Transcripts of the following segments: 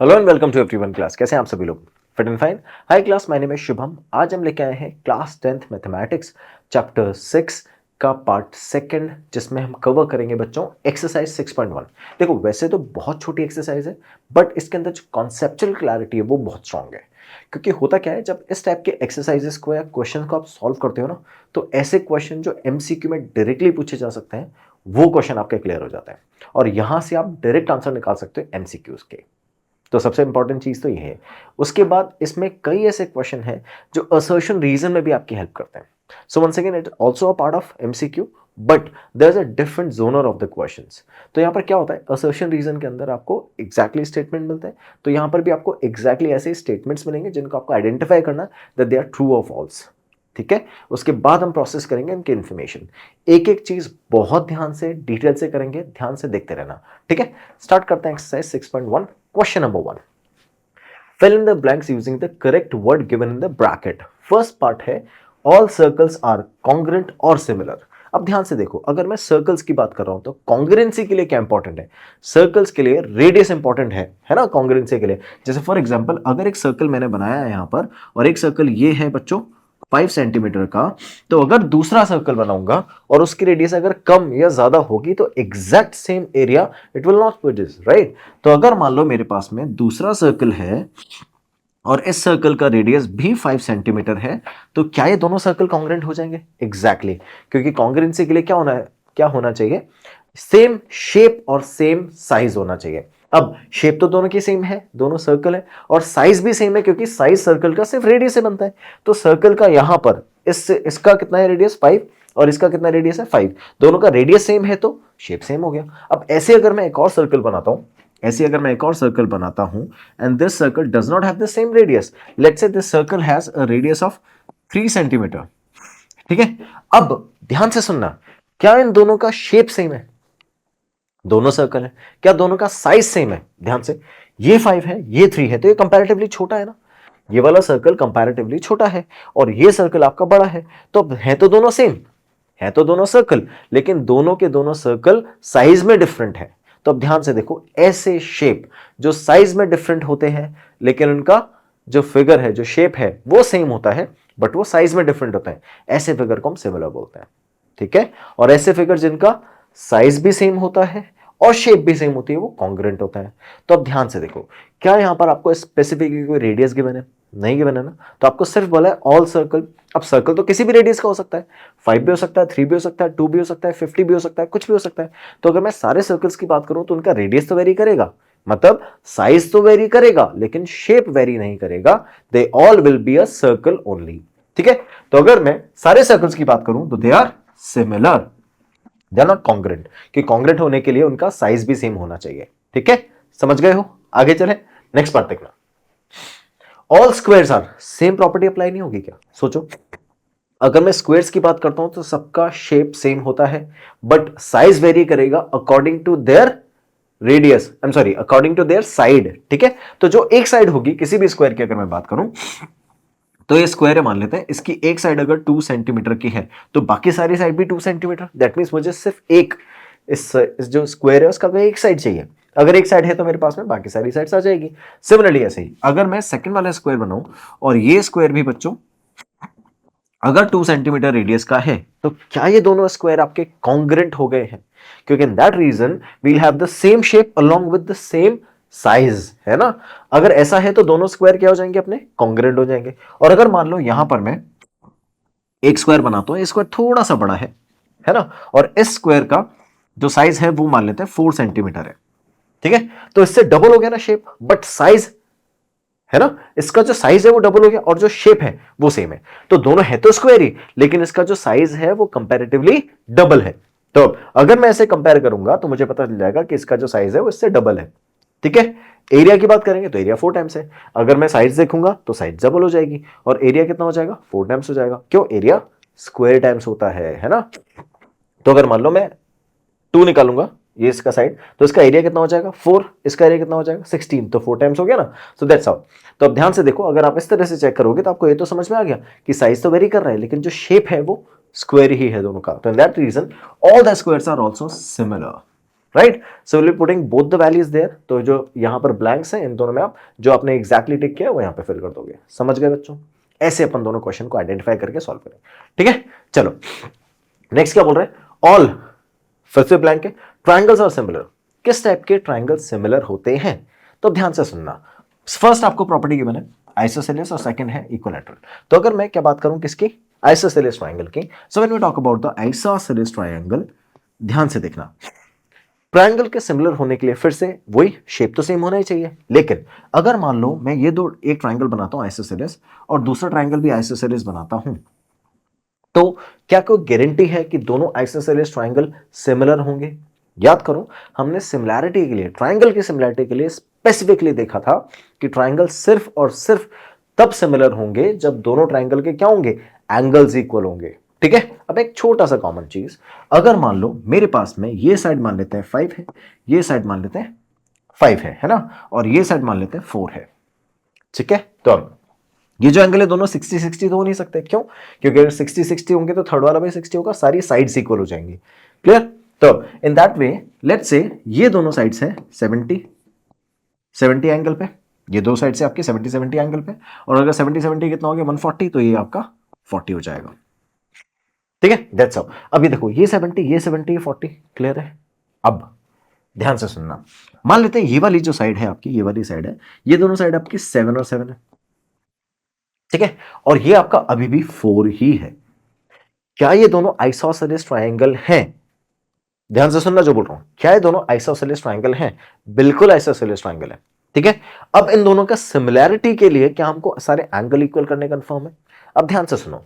Hello and welcome to everyone class. कैसे हैं आप सभी लोग? Fit and fine. Hi class, my name is Shubham. आज हम लेके आए हैं क्लास 10th मैथमेटिक्स चैप्टर 6 का पार्ट सेकंड, जिसमें हम कवर करेंगे बच्चों एक्सरसाइज 6.1। देखो, वैसे तो बहुत छोटी एक्सरसाइज है, बट इसके अंदर जो कॉन्सेप्चुअल क्लैरिटी है वो बहुत स्ट्रांग है। क्योंकि होता क्या है, जब इस टाइप के एक्सरसाइजेस को या क्वेश्चन को आप सॉल्व करते हो ना, तो ऐसे क्वेश्चन जो एमसीक्यू में डायरेक्टली पूछे जा सकते हैं, वो क्वेश्चन आपके क्लियर हो जाते हैं और यहां से आप डायरेक्ट आंसर निकाल सकते हो एमसीक्यूज के। तो सबसे इंपॉर्टेंट चीज तो ये है। उसके बाद इसमें कई ऐसे क्वेश्चन हैं जो असर्शन रीजन में भी आपकी हेल्प करते हैं। So once again it also a part of MCQ, but there is a different genre of the questions. तो यहाँ पर क्या होता है, असर्शन रीजन के अंदर आपको एग्जैक्टली स्टेटमेंट मिलते हैं, तो यहाँ पर भी आपको एग्जैक्टली ऐसे स्टेटमेंट्स मिलेंगे जिनको आपको आइडेंटिफाई करना दैट दे आर ट्रू और फॉल्स। ठीक है, उसके बाद हम प्रोसेस करेंगे इनकी इन्फॉर्मेशन। एक एक चीज बहुत ध्यान से डिटेल से करेंगे, ध्यान से देखते रहना। ठीक है, स्टार्ट करते हैं exercise 6.1। Question number 1, fill in the blanks using the correct word given in the bracket। First part है all circles are congruent और similar। अब ध्यान से देखो, अगर मैं सर्कल्स की बात कर रहा हूं तो कॉन्ग्रुएंसी के लिए क्या इंपॉर्टेंट है? सर्कल्स के लिए रेडियस इंपॉर्टेंट है ना, कॉन्ग्रुएंसी के लिए। जैसे फॉर एग्जांपल, अगर एक सर्कल मैंने बनाया है यहां पर, और एक सर्कल ये है बच्चों 5 सेंटीमीटर का, तो अगर दूसरा सर्कल बनाऊंगा और उसकी रेडियस अगर कम या ज्यादा होगी तो exact same area it will not produce, right? तो अगर मान लो मेरे पास में दूसरा सर्कल है और इस सर्कल का रेडियस भी 5 सेंटीमीटर है, तो क्या ये दोनों सर्कल कॉन्ग्रुएंट हो जाएंगे? एग्जैक्टली क्योंकि कॉन्ग्रुएंसी के लिए क्या होना चाहिए? सेम शेप और सेम साइज होना चाहिए। अब शेप तो दोनों की सेम है, दोनों सर्कल है, और साइज भी सेम है क्योंकि साइज सर्कल का सिर्फ रेडियस से बनता है। तो सर्कल का यहां पर इसका कितना है रेडियस? 5, और इसका कितना रेडियस है? 5। दोनों का रेडियस सेम है तो शेप सेम हो गया। अब ऐसे अगर मैं एक और सर्कल बनाता हूं, and this circle does not have the same radius, let's say this circle has a radius of 3 centimetre. ठीक है, अब ध्यान से सुनना, क्या इन दोनों का शेप सेम है? दोनों सर्कल है। क्या दोनों का साइज सेम है? ध्यान से, ये 5 है, ये 3 है, तो ये कंपैरेटिवली छोटा है ना। ये वाला सर्कल कंपैरेटिवली छोटा है और ये सर्कल आपका बड़ा है, तो है तो दोनों सेम, है तो दोनों सर्कल, लेकिन दोनों के दोनों सर्कल साइज में डिफरेंट है। तो अब ध्यान से देखो, ऐसे शेप जो साइज में डिफरेंट होते हैं लेकिन उनका जो फिगर है, जो शेप है, वो सेम होता है, बट वो साइज में डिफरेंट होता है, ऐसे फिगर को हम सिमिलर बोलते हैं। ठीक है, और ऐसे फिगर जिनका साइज भी सेम होता है और शेप भी सेम होती है, वो कॉन्ग्रुएंट होता है। तो अब ध्यान से देखो, क्या यहां पर आपको स्पेसिफिक कोई रेडियस गिवन है? नहीं गिवन है ना, तो आपको सिर्फ बोला है ऑल सर्कल। अब सर्कल तो किसी भी रेडियस का हो सकता है, 5 भी हो सकता है, 3 भी हो सकता है, 2 भी हो सकता है, 50 भी हो सकता है, कुछ भी हो सकता है। तो अगर मैं सारे सर्कल्स की बात करूं तो उनका रेडियस तो वेरी करेगा, मतलब साइज तो वेरी करेगा, लेकिन शेप वेरी नहीं करेगा। They all will be a circle only. ठीक है, तो अगर मैं सारे सर्कल्स की बात करूं तो they are similar, they are not congruent, कि कॉन्ग्रुएंट होने के लिए उनका साइज भी सेम होना चाहिए। ठीक है, समझ गए हो? आगे चले, नेक्स्ट पार्ट देखना। All squares are same property apply नहीं होगी क्या? सोचो, अगर मैं स्क्वायर्स की बात करता हूं तो सबका शेप सेम होता है, बट साइज वेरी करेगा according to their radius, I am sorry, according to their side. ठीक है, तो जो एक साइड होगी किसी भी स्क्वायर की अगर मैं बात करूं, तो ये स्क्वायर है मान लेते हैं, इसकी एक साइड अगर 2 सेंटीमीटर की है तो बाकी सारी साइड भी 2 सेंटीमीटर। दैट मीन्स मुझे सिर्फ एक इस जो स्क्वायर है उसका एक साइड चाहिए। अगर एक साइड है तो मेरे पास में बाकी सारी साइड्स आ जाएगी। सिमिलरली ऐसे ही अगर मैं सेकंड वाला स्क्वायर बनाऊं और ये स्क्वायर भी बच्चों अगर 2 सेंटीमीटर रेडियस का है, तो क्या ये दोनों स्क्वायर आपके कॉन्ग्रुएंट हो गए हैं? क्योंकि in that region will have the same shape along with the same size, है ना। अगर ऐसा है तो दोनों स्क्वायर क्या हो जाएंगे? अपने कॉन्ग्रुएंट हो जाएंगे। और अगर मान लो यहां पर मैं एक स्क्वायर बनाता हूं, स्क्वायर थोड़ा सा बड़ा है ना, और इस स्क्वायर का जो साइज है वो मान लेते हैं 4 सेंटीमीटर है। ठीक है, तो इससे डबल हो गया ना शेप, बट साइज, है ना, इसका जो साइज है वो डबल हो गया और जो शेप है वो सेम है। तो दोनों है तो स्क्वायर ही, लेकिन इसका जो साइज है वो कंपैरेटिवली डबल है। तो अगर मैं ऐसे कंपेयर करूंगा तो मुझे पता चल जाएगा कि इसका जो साइज है वो इससे डबल है। ठीक है, एरिया की बात करेंगे तो एरिया 4 टाइम्स है। अगर मैं साइज देखूंगा तो साइज डबल हो जाएगी और एरिया कितना हो जाएगा? 4 टाइम्स हो जाएगा। क्यों? एरिया स्क्वायर टाइम्स होता है ना। तो अगर मान लो मैं 2 निकालूंगा ये इसका साइड, तो इसका एरिया कितना हो जाएगा? 4। इसका एरिया कितना हो जाएगा? 16। तो 4 टाइम्स हो गया ना। सो दैट्स हाउ। तो अब ध्यान से देखो, अगर आप इस तरह से चेक करोगे तो आपको ये तो समझ में आ गया कि साइज तो वेरी कर रहा है, लेकिन जो शेप है वो स्क्वायर ही है दोनों का। तो in that region all the squares are also similar, right. So will be putting both the values there, तो जो यहां पर ब्लैंक्स हैं इन दोनों में आप जो आपने एग्जैक्टली टिक किया वो यहां पे फिल कर दोगे। समझ गए बच्चों? ऐसे अपन दोनों क्वेश्चन को आइडेंटिफाई करके सॉल्व करें। ठीक है, चलो नेक्स्ट क्या बोल रहे हैं, ऑल, फिर से ब्लैंक है, ट्राइंगल्स आर सिमिलर। किस टाइप के ट्राइंगल सिमिलर होते हैं? तो ध्यान से सुनना। फर्स्ट आपको प्रॉपर्टी गिवन है आइसोसेलेस और सेकंड है इक्विलैटरल। तो अगर मैं क्या बात करूं किसकी, आइसोसेलेस ट्राइंगल की, so when we talk about the isosceles triangle, ध्यान से देखना, ट्रायंगल के सिमिलर होने के लिए फिर से वही शेप तो सेम होना ही चाहिए, लेकिन अगर मान लो मैं ये दो एक ट्रायंगल बनाता हूं आइसोसेलेस और दूसरा ट्रायंगल भी आइसोसेलेस बनाता हूं, तो क्या कोई गारंटी है कि दोनों आइसोसेलेस ट्रायंगल सिमिलर होंगे? याद करो, हमने सिमिलैरिटी के लिए, ट्रायंगल की सिमिलैरिटी के लिए स्पेसिफिकली देखा था कि ट्रायंगल सिर्फ और सिर्फ तब सिमिलर होंगे जब दोनों ट्रायंगल के क्या होंगे, एंगल्स इक्वल होंगे। ठीक है, अब एक छोटा सा कॉमन चीज, अगर मान लो मेरे पास में ये साइड मान लेते हैं 5 है, ये साइड मान लेते हैं 5 है ना, और ये साइड मान लेते हैं 4 है। ठीक है, तो अब ये जो एंगल है दोनों 60-60 तो हो नहीं सकते, क्यों? क्योंकि अगर 60-60 होंगे तो थर्ड वाला भी 60 होगा, सारी साइड्स इक्वल हो जाएंगी। क्लियर? तो in that way let's say ये दोनों साइड्स हैं 70-70 एंगल पे, ये दो साइड से आपके 70-70 एंगल पे, और अगर 70-70 कितना हो गया 140, तो ये आपका 40 हो जाएगा। ठीक है, दैट्स ऑल। अब ये देखो, ये 70, ये 70, ये 40, क्लियर है? अब ध्यान से सुनना, मान लेते हैं ये वाली जो साइड है आपकी, ये वाली साइड है, ये दोनों साइड आपकी 7 और 7 है। ठीक है, और ये आपका अभी भी 4 ही है। क्या ये दोनों आइसोसेलेस ट्रायंगल हैं? ध्यान से सुनना जो बोल रहा हूं, क्या ये दोनों आइसोसेलेस ट्रायंगल हैं? बिल्कुल आइसोसेलेस ट्रायंगल है। ठीक है, अब इन दोनों का सिमिलैरिटी के लिए क्या हमको सारे एंगल इक्वल करने कंफर्म है? अब ध्यान से सुनो,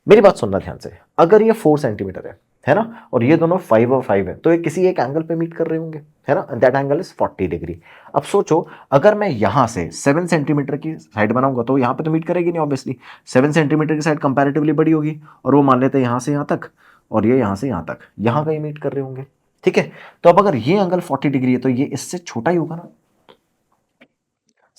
मेरी बात सुनना ध्यान से, अगर ये 4 सेंटीमीटर है ना, और ये दोनों 5 और 5 है, तो ये किसी एक एंगल पे मीट कर रहे होंगे, है ना, दैट एंगल इज 40 डिग्री। अब सोचो, अगर मैं यहां से 7 सेंटीमीटर की साइड बनाऊंगा तो यहां पे तो मीट करेगी नहीं ऑब्वियसली, 7 सेंटीमीटर की साइड कंपैरेटिवली बड़ी होगी, और वो मान लेते हैं यहां से यहां तक, और ये यहां से यहां तक, यहां कहीं मीट कर रहे होंगे। ठीक है, तो अब अगर ये एंगल 40 डिग्री है तो ये इससे छोटा ही होगा ना।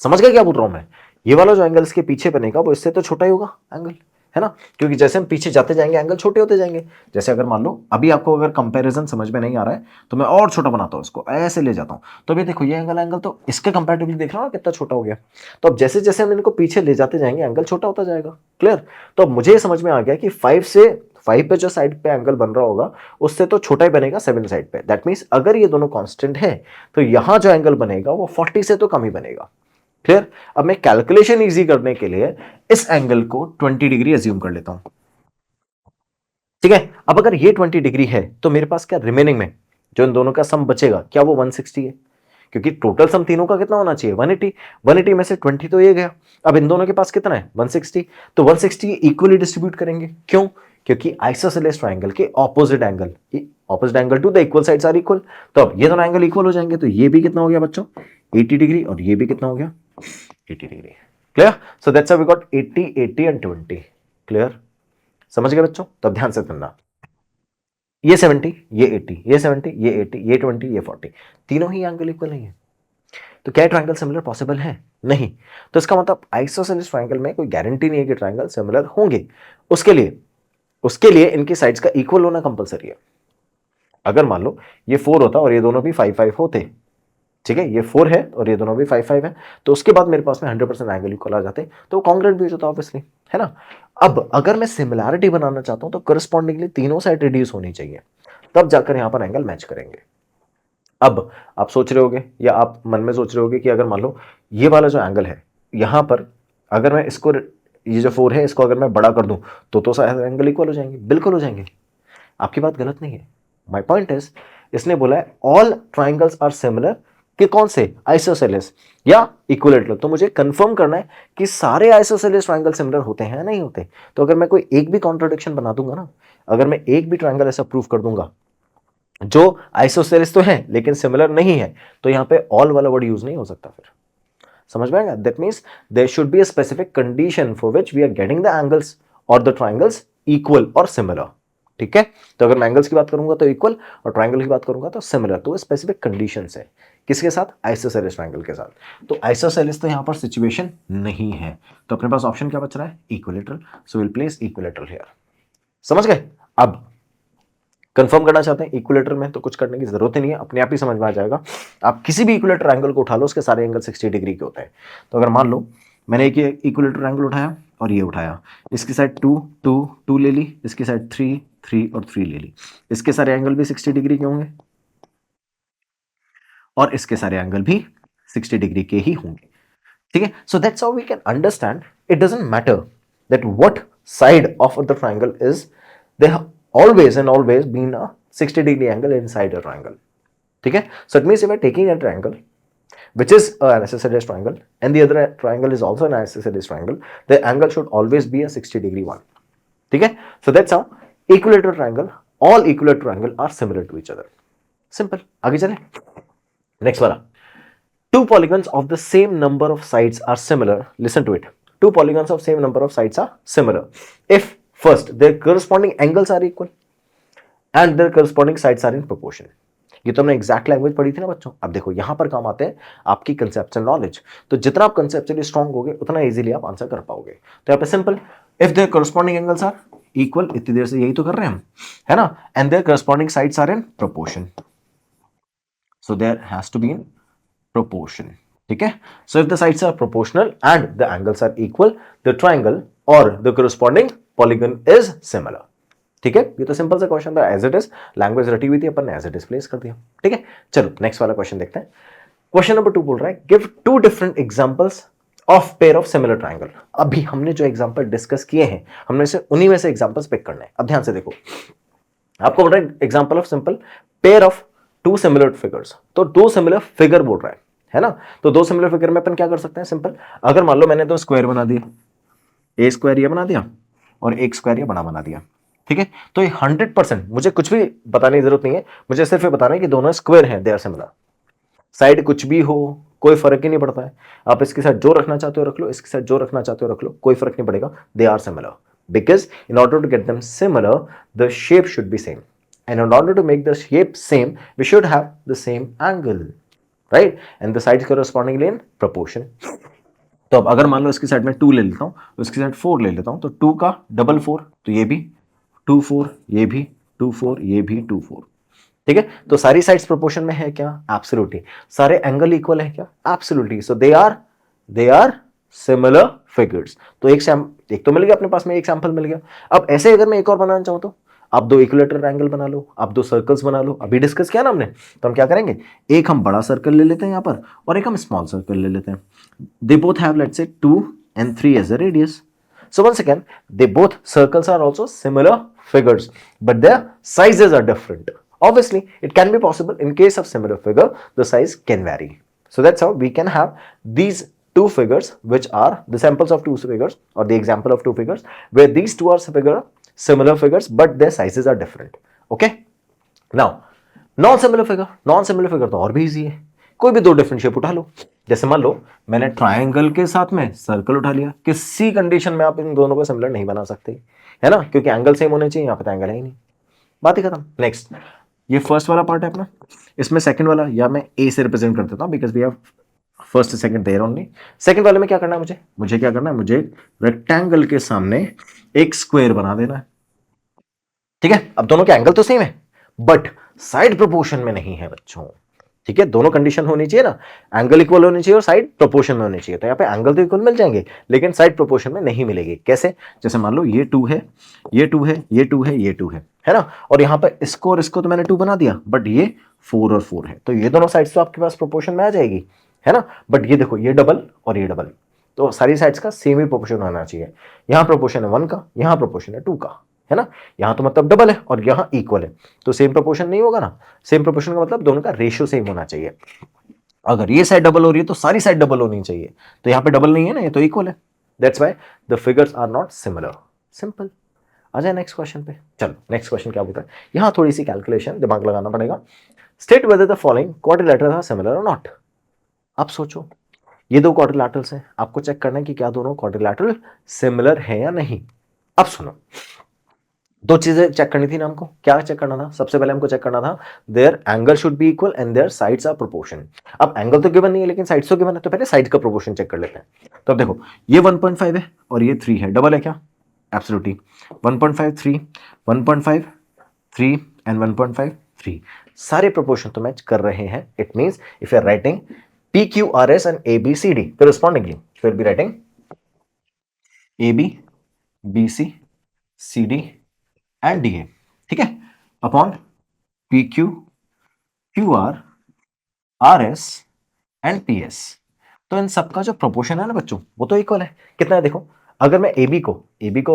समझ गए क्या बोल रहा हूं मैं? ये वाला जो एंगल इसके पीछे बनेगा वो इससे तो छोटा ही होगा एंगल, है ना, क्योंकि जैसे हम पीछे जाते जाएंगे एंगल छोटे होते जाएंगे। जैसे अगर मान लो अभी आपको अगर कंपैरिजन समझ में नहीं आ रहा है तो मैं और छोटा बनाता हूं इसको, ऐसे ले जाता हूं, तो अभी देखो ये एंगल तो इसके कंपैरेटिवली देख रहा हूं कितना छोटा हो गया। तो अब जैसे जैसे हम इनको पीछे ले जाते जाएंगे एंगल छोटा होता जाएगा। क्लियर? तो अब मुझे समझ में आ गया कि 5 पे जो साइड पे एंगल बन रहा होगा उससे तो छोटा ही बनेगा 7 साइड पे। दैट मीन्स अगर ये दोनों कांस्टेंट है तो यहां जो एंगल बनेगा वो 40 से तो कम ही बनेगा। क्लियर? अब मैं कैलकुलेशन इजी करने के लिए इस एंगल को 20 डिग्री अज्यूम कर लेता हूं। ठीक है, अब अगर ये 20 डिग्री है तो मेरे पास क्या रिमेनिंग में जो इन दोनों का सम बचेगा, क्या वो 160 है? क्योंकि टोटल सम तीनों का कितना होना चाहिए, 180। 180 में से 20 तो ये गया, अब इन दोनों के पास कितना है, 160। तो 160 इक्वली डिस्ट्रीब्यूट करेंगे, क्यों? क्योंकि आइसोसेलेस ट्रायंगल के opposite angle to the equal sides are equal. तो अब ये दोनों एंगल इक्वल हो जाएंगे, तो ये भी कितना हो गया बच्चों, 80 डिग्री, और ये भी कितना हो गया, 80 degree. Clear? So that's how we got 80, 80 and 20। Clear? समझ गए बच्चों? तब ध्यान से सुनना, ये 70, ये 80, ये 70, ये 80, ये 20, ये 40, तीनों ही एंगल इक्वल नहीं है। तो क्या ट्रायंगल सिमिलर पॉसिबल है? नहीं। तो इसका मतलब आइसोसेलेस ट्रायंगल में कोई गारंटी नहीं है कि ट्रायंगल सिमिलर होंगे। उसके लिए इनकी साइड्स का इक्वल होना कंपलसरी है। अगर मान लो ये 4 होता और ये दोनों भी 5-5 होते, ठीक है, ये 4 है और ये दोनों भी 5-5 है, तो उसके बाद मेरे पास में 100% एंगल इक्वल आ जाते, तो कॉन्ग्रुएंट भी हो जाता ऑब्वियसली, है ना। अब अगर मैं सिमिलैरिटी बनाना चाहता हूं तो करस्पॉन्डिंगली तीनों साइड रिड्यूस होनी चाहिए, तब जाकर यहां पर एंगल मैच करेंगे। अब आप सोच रहे होगे या आप मन में सोच रहे होगे कि अगर मान लो ये वाला जो एंगल है यहां पर, अगर मैं इसको, ये जो 4 है इसको अगर मैं बड़ा कर दूं तो सारे एंगल इक्वल हो जाएंगे। बिल्कुल हो जाएंगे, आपकी बात गलत नहीं है। माय पॉइंट इज, इसने बोला है ऑल ट्राइंगल्स आर सिमिलर, कि कौन से, आइसोसेलेस या इक्विलैटरल। तो मुझे कंफर्म करना है कि सारे आइसोसेलेस ट्राइंगल सिमिलर होते हैं नहीं होते। तो अगर मैं कोई एक भी कॉन्ट्रडिक्शन बना दूंगा ना, अगर मैं एक भी ट्राइंगल ऐसा प्रूव कर दूंगा जो आइसोसेलेस तो है लेकिन सिमिलर नहीं है, तो यहां पे ऑल वाला वर्ड यूज नहीं हो सकता। फिर समझ में आएगा? That means there should be a specific condition for which we are getting the angles और द ट्राइंगल्स इक्वल और सिमिलर। ठीक है, तो अगर मैं एंगल्स की बात करूंगा तो इक्वल, और ट्राइंगल की बात करूंगा तो सिमिलर। तो स्पेसिफिक कंडीशंस है, किसके साथ, आइसोसेलेस ट्राइंगल के साथ। तो आइसोसेलेस तो यहां पर सिचुएशन नहीं है, तो अपने पास ऑप्शन क्या बच रहा है, equilateral. So will place equilateral here. समझ गए? अब कंफर्म करना चाहते हैं इक्विलेटर में तो कुछ करने की जरूरत ही नहीं है, अपने आप ही समझ में आ जाएगा। आप किसी भी इक्विलेटर एंगल को उठा लो, उसके सारे एंगल 60 डिग्री के होते हैं। तो अगर मान लो मैंने एक इक्विलेटर एंगल उठाया और ये उठाया, इसकी साइड 2 2 2 ले ली, इसकी साइड 3 3 और 3 ले ली, इसके सारे एंगल भी 60 डिग्री के होंगे और इसके सारे एंगल भी 60 डिग्री के ही होंगे। ठीक है, so that's how we can understand it doesn't matter that what side of the triangle is, they have always and always been a 60 degree angle inside a triangle. ठीक है, so it means if we are taking a triangle which is an isosceles triangle and the other triangle is also an isosceles triangle, the angle should always be a 60 degree one. ठीक है, so that's how equilateral triangle, all equilateral triangle are similar to each other. Simple. आगे चले, next वाला, two polygons of the same number of sides are similar. Listen to it. Two polygons of same number of sides are similar if first their corresponding angles are equal and their corresponding sides are in proportion. ये तो हमने exact language पढ़ी थी ना बच्चों। अब देखो यहां पर काम आते हैं आपकी कंसेप्चुअल नॉलेज। तो जितना आप कंसेप्चुअली स्ट्रांग होगे उतना इजीली आप आंसर कर पाओगे। तो यहाँ पे simple, if their corresponding angles are equal, इतनी देर से यही तो कर रहे हैं हम, है ना, and their corresponding sides are in proportion, so there has to be in proportion. ठीक है, so if the sides are proportional and the angles are equal, the triangle और the corresponding polygon is similar. ठीक है, ये तो simple सा question था, as it is, language रटी हुई थी, अपन ने एज इट इज प्लेस कर दिया। ठीक है, चलो नेक्स्ट वाला क्वेश्चन देखते हैं। क्वेश्चन नंबर 2 बोल रहा है, give 2 different examples of pair of similar triangle. अभी हमने जो एग्जांपल डिस्कस किए हैं, हमने से उन्हीं में से एग्जांपल्स पिक करने हैं। अब ध्यान से देखो, आपको बोल रहा है example of simple pair of 2 similar figures. तो 2 सिमिलर फिगर बोल रहा है ना। तो 2 सिमिलर फिगर में अपन क्या कर सकते हैं, सिंपल, अगर मान लो मैंने 2 स्क्वायर बना दिए, ए स्क्वायर ये बना दिया और एक स्क्वायर ये बना दिया। ठीक है, तो ये 100%, मुझे कुछ भी बताने की जरूरत नहीं है, मुझे सिर्फ ये बताना है कि दोनों स्क्वायर हैं, दे आर सिमिलर। साइड कुछ भी हो कोई फर्क ही नहीं पड़ता है, आप इसके साथ जो रखना चाहते हो रख लो, इसके साथ जो रखना चाहते हो रख लो, कोई फर्क नहीं पड़ेगा, they are similar, because in order to get them similar the shape should be same, and in order to make the shape same we should have the same angle, right, and the sides correspondingly in proportion. तो अब अगर मान लो इसकी side में 2 ले लेता हूं, उसकी साइड 4 ले लेता हूं, तो 2 का डबल 4, तो ये भी 2 4, ये भी 2 4, ये भी 2 4। ठीक है, तो सारी साइड्स प्रोपोर्शन में है क्या, एब्सोल्युटली। सारे एंगल इक्वल है क्या, absolutely. So they are similar figures. तो एक तो मिल गया अपने पास में, एक सैंपल मिल गया। अब ऐसे अगर मैं एक और बनाना चाहूं तो आप 2 इक्विलेटरल एंगल बना लो, आप 2 सर्कल्स बना लो, अभी डिस्कस किया ना हमने। तो हम क्या करेंगे, एक हम बड़ा सर्कल ले लेते हैं यहां पर और एक हम स्मॉल सर्कल ले लेते हैं। They both have let's say 2 and 3 as a radius. So once again, they both circles are also similar figures, but their sizes are different. Obviously, it can be possible in case of similar figure, the size can vary. So that's how we can have these 2 figures, which are the samples of 2 figures or the example of 2 figures, where these 2 are similar figures, but their sizes are different. Okay? Now, non-similar figure तो और भी easy है, कोई भी 2 different shape उठा लो। जैसे मान लो मैंने ट्रायंगल के साथ में सर्कल उठा लिया, किसी कंडीशन में आप इन दोनों को सिमिलर नहीं बना सकते, है ना, क्योंकि एंगल सेम होने चाहिए, यहां पे एंगल है ही नहीं, बात ही खत्म। नेक्स्ट, ये फर्स्ट वाला पार्ट है अपना, इसमें सेकंड वाला या मैं ए से रिप्रेजेंट कर देता हूं, because we have first second there only. Second वाले में क्या करना है, मुझे क्या करना है, मुझे रेक्टेंगल के सामने एक स्क्वायर बना देना है। ठीक है, अब दोनों के एंगल तो सेम है, बट साइड प्रोपोर्शन में नहीं है बच्चों। ठीक है, दोनों कंडीशन होनी चाहिए ना, एंगल इक्वल होनी चाहिए और साइड प्रोपोर्शन में होनी चाहिए। तो यहाँ पे एंगल तो इक्वल मिल जाएंगे, लेकिन साइड प्रोपोर्शन में नहीं मिलेगी। कैसे, जैसे मान लो ये 2 है, ये 2 है, ये 2 है, ये 2 है ना, और यहाँ पे इसको और इसको तो मैंने 2 बना दिया, बट ये 4 और 4 है, तो ये दोनों साइड्स तो आपके पास प्रोपोर्शन में आ जाएगी, है ना। बट ये देखो, ये डबल और ये डबल, तो सारी साइड्स का सेम ही प्रोपोर्शन होना चाहिए। यहाँ प्रोपोर्शन है 1 का, यहाँ प्रोपोर्शन है 2 का, है ना, यहां तो मतलब डबल है और यहां इक्वल है, तो सेम प्रोपोर्शन नहीं होगा ना। सेम प्रोपोर्शन का मतलब दोनों का रेशियो सेम होना चाहिए। अगर ये साइड डबल हो रही है तो सारी साइड डबल होनी चाहिए, तो यहां पे डबल नहीं है ना, ये तो इक्वल है, that's why the figures are not similar. Simple. आ जाए नेक्स्ट क्वेश्चन पे। चलो नेक्स्ट क्वेश्चन क्या बोलता है, यहां थोड़ी सी कैलकुलेशन दिमाग लगाना पड़ेगा। State whether the following quadrilaterals are similar or not. अब सोचो, ये 2 क्वाड्रिलेटरल्स हैं, आपको चेक करना है कि क्या दोनों क्वाड्रिलेटरल सिमिलर है या नहीं। अब सुनो, 2 चीजें चेक करनी थी ना हमको। क्या चेक करना था, सबसे पहले हमको चेक करना था their angle should be equal and their sides are proportion. अब एंगल तो गिवन नहीं है, लेकिन साइड्स तो गिवन है, तो पहले साइड का प्रोपोर्शन चेक कर लेते हैं। तो अब देखो, ये 1.5 है और ये 3 है, डबल है क्या, एब्सोल्युटली। 1.5 3, 1.5 3 and 1.5 3 सारे प्रोपोर्शन तो मैच कर रहे हैं. It means if you are writing PQRS and ABCD correspondingly you will be writing AB BC CD and DA. ठीक है, upon PQ QR RS and PS. तो इन सबका जो प्रोपोर्शन है ना बच्चों वो तो इक्वल है. कितना है देखो, अगर मैं AB को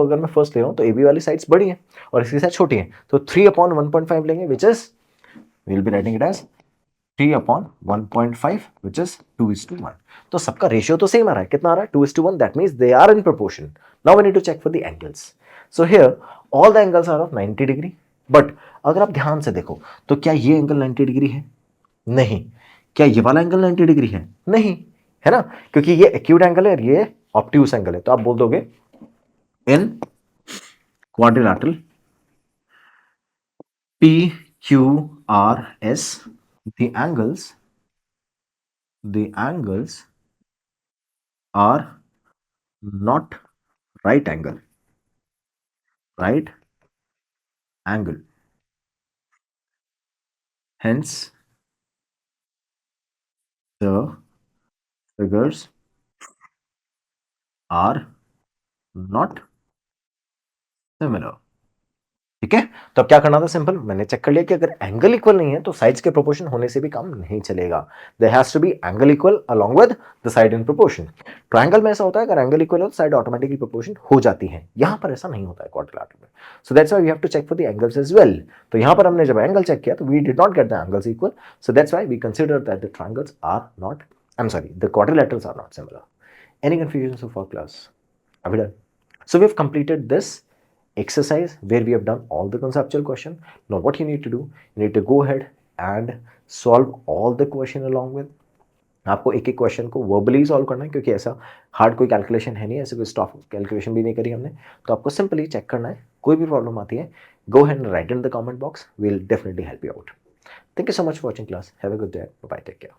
अगर मैं फर्स्ट ले रहा हूं तो AB वाली साइड्स बड़ी है और इसकी साइड छोटी है, तो 3/1.5 लेंगे which is we will be writing it as 3/1.5 which is 2:1. तो सबका रेशियो तो सेम आ रहा है. कितना आ रहा है? 2:1. That means they are in proportion. Now we need to check for the angles. So here all the angles are of 90 degree. But अगर आप ध्यान से देखो तो क्या ये एंगल 90 डिग्री है? नहीं. क्या ये वाला एंगल 90 डिग्री है? नहीं, है ना, क्योंकि ये एक्यूट एंगल है और ये ऑब्ट्यूस एंगल है. तो आप बोल दोगे इन quadrilateral PQRS the angles are not right angle. Hence the figures are not similar. ठीक है, तो अब क्या करना था? सिंपल, मैंने चेक कर लिया कि अगर एंगल इक्वल नहीं है तो साइड्स के प्रोपोर्शन होने से भी काम नहीं चलेगा. There has to be angle equal along with the side in proportion. Triangle में ऐसा होता है, अगर एंगल इक्वल हो तो साइड ऑटोमेटिकली प्रोपोर्शन हो जाती है. यहां पर ऐसा नहीं होता है क्वाड्रिलैटरल में. So that's why we have to check for the angles as well. तो यहां पर हमने जब एंगल चेक किया तो we did not get the angles equal. So that's why we consider that the triangles are not, I am sorry, the quadrilaterals are not similar. Any confusion so far, class? Are we done? So we have completed this exercise where we have done all the conceptual question. Now what you need to do, you need to go ahead and solve all the question along with. आपको एक एक question को verbally solve करना है, क्योंकि ऐसा hard कोई calculation है नहीं, ऐसे कोई स्टॉप कैलकुलेशन भी नहीं करी हमने. तो आपको सिंपली चेक करना है. कोई भी प्रॉब्लम आती है, go ahead and write in the comment box. We'll definitely help you out. Thank you so much for watching, class. Have a good day. Bye bye. Take care.